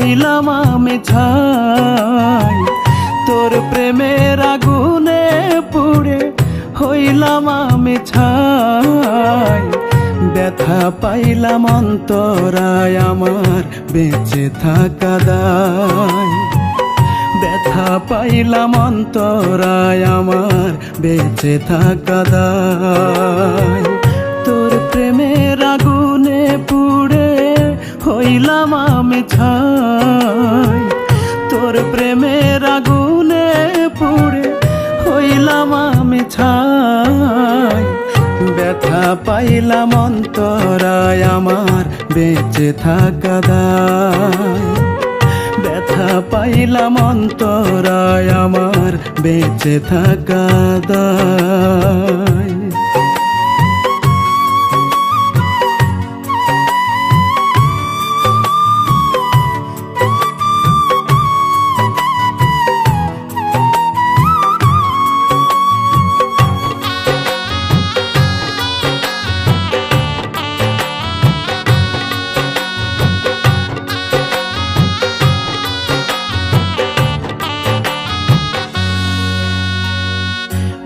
হইলাম আমি ছাই, তোর প্রেমের আগুনে পুড়ে হইলাম আমি ছাই। ব্যথা পাইলাম অন্তরায় আমার বেঁচে থাকা দায়, ব্যথা পাইলাম অন্তরায় আমার বেঁচে থাকা দায়। তোর প্রেমের আগুনে পুড়ে হইলাম আমি ছাই, তোর প্রেমের আগুনে পুড়ে হইলাম আমি ছাই। ব্যথা পাইলাম অন্তরায় আমার বেঁচে থাকা দায়, ব্যথা পাইলাম অন্তরায় আমার বেঁচে থাকা দায়।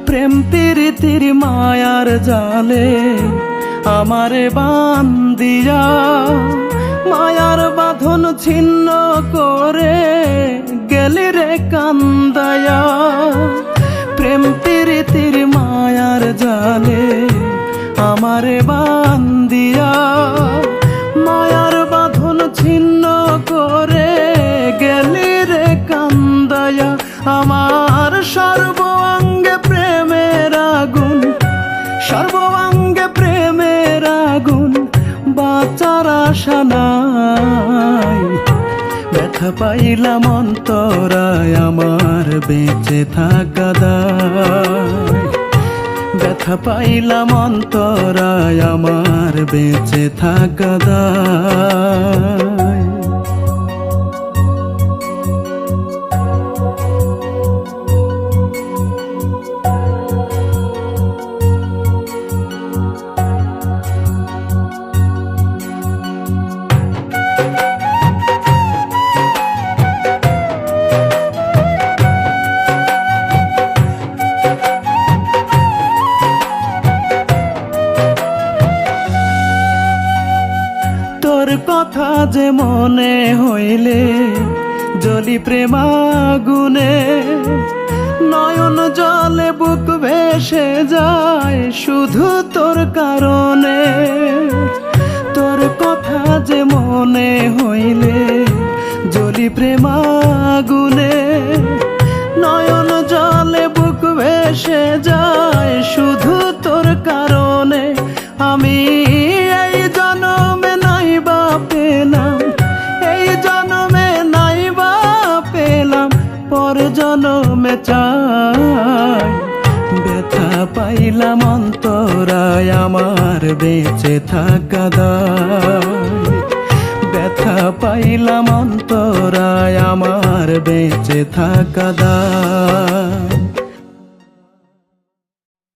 প্রেম প্রীতির মায়ার জালে আমারে বান্দিয়া, মায়ার বাঁধন ছিন্ন করে গেলি রে কান্দায়া। প্রেম প্রীতির মায়ার জালে আমারে বান্দিয়া, মায়ার বাঁধন ছিন্ন করে গেলি রে কান্দায়া। আমার সর্বাঙ্গে প্রেমের আগুন, সর্বাঙ্গে প্রেমের আগুন, বাঁচার আশা নাই। ব্যথা পাইলাম অন্তরায় আমার বেঁচে থাকা দায়, ব্যথা পাইলাম অন্তরায় আমার বেঁচে থাকা দায়। তোর কথা যে মনে হইলে জ্বলি প্রেমাগুনে, নয়ন জলে বুক ভেসে যায় শুধু তোর কারণে। তোর কথা যে মনে হইলে জ্বলি প্রেমাগুনে, নয়ন জলে বুক ভেসে যায় শুধু তোর কারণে। আমি এই জনমে নাইবা পেলাম, এই জনমে নাইবা পেলাম, পর জনমে চাই। ব্যথা পাইলাম অন্তরায় আমার বেঁচে থাকা দায়, ব্যথা পাইলাম অন্তরায় আমার বেঁচে থাকা দায়।